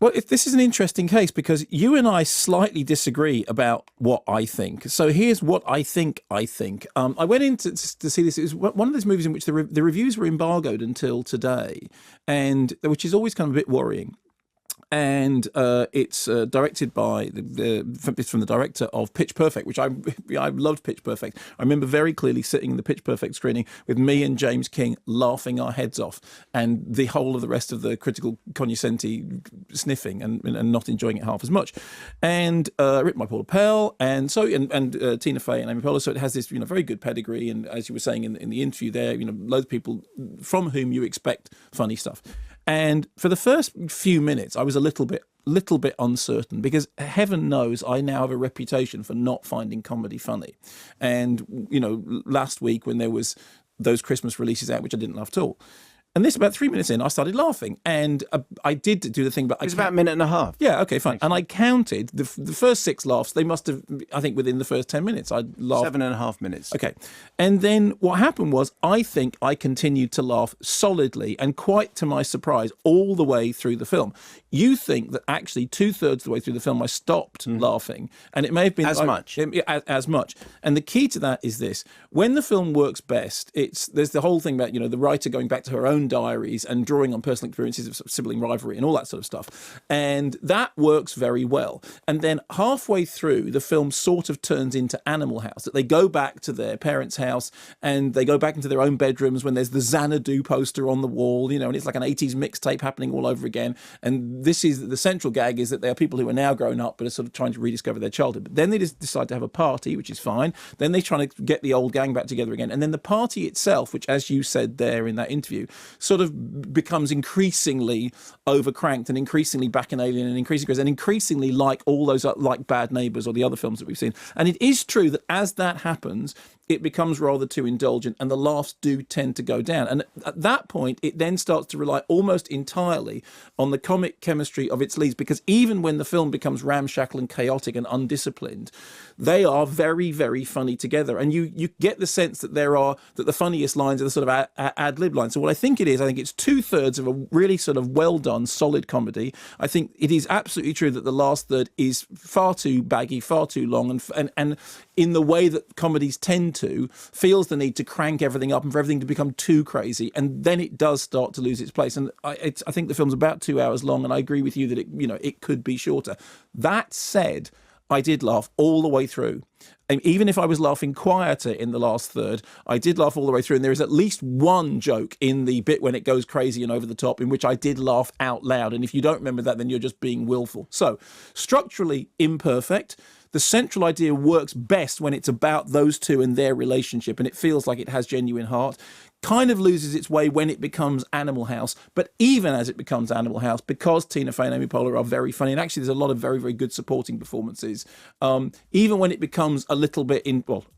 Well, this is an interesting case because you and I slightly disagree about what I think. So here's what I think. I went in to see this. It was one of those movies in which the reviews were embargoed until today, and which is always kind of a bit worrying. And it's directed by it's from the director of Pitch Perfect, which I loved Pitch Perfect. I remember very clearly sitting in the Pitch Perfect screening with me and James King laughing our heads off, and the whole of the rest of the critical cognoscenti sniffing and not enjoying it half as much. And written by Paula Pell and Tina Fey and Amy Poehler. So it has this very good pedigree, and as you were saying in the interview there, loads of people from whom you expect funny stuff. And for the first few minutes, I was a little bit uncertain because heaven knows I now have a reputation for not finding comedy funny. And, last week when there was those Christmas releases out, which I didn't love at all. And this, about 3 minutes in, I started laughing. And I did do the thing, but it's about a minute and a half. Yeah, okay, fine. And I counted the first 6 laughs. They must have, I think, within the first 10 minutes, I laughed. 7.5 minutes. Okay. And then what happened was, I think I continued to laugh solidly and quite to my surprise all the way through the film. You think that actually 2/3 of the way through the film I stopped laughing, and it may have been as much. And the key to that is this: when the film works best, there's the whole thing about the writer going back to her own diaries and drawing on personal experiences of sibling rivalry and all that sort of stuff, and that works very well. And then halfway through, the film sort of turns into Animal House, that they go back to their parents' house and they go back into their own bedrooms when there's the Xanadu poster on the wall, and it's like an 80s mixtape happening all over again. And this is the central gag, is that there are people who are now grown up but are sort of trying to rediscover their childhood. But then they just decide to have a party, which is fine. Then they're trying to get the old gang back together again. And then the party itself, which, as you said there in that interview, sort of becomes increasingly overcranked and increasingly bacchanalian and increasingly like all those, like Bad Neighbours or the other films that we've seen. And it is true that as that happens, it becomes rather too indulgent and the laughs do tend to go down. And at that point, it then starts to rely almost entirely on the comic chemistry of its leads, because even when the film becomes ramshackle and chaotic and undisciplined, they are very, very funny together. And you get the sense that the funniest lines are the sort of ad-lib lines. So what I think it is, I think it's 2/3 of a really sort of well-done, solid comedy. I think it is absolutely true that the last third is far too baggy, far too long, and in the way that comedies tend to, feels the need to crank everything up and for everything to become too crazy, and then it does start to lose its place. And I think the film's about 2 hours long, and I agree with you that it could be shorter. That said, I did laugh all the way through. And even if I was laughing quieter in the last third, I did laugh all the way through. And there is at least one joke in the bit when it goes crazy and over the top in which I did laugh out loud. And if you don't remember that, then you're just being willful. So, structurally imperfect. The central idea works best when it's about those two and their relationship, and it feels like it has genuine heart. Kind of loses its way when it becomes Animal House, but even as it becomes Animal House, because Tina Fey and Amy Poehler are very funny, and actually there's a lot of very, very good supporting performances, even when it becomes a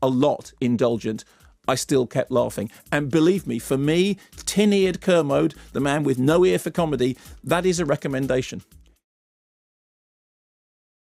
lot indulgent, I still kept laughing. And believe me, for me, tin-eared Kermode, the man with no ear for comedy, that is a recommendation.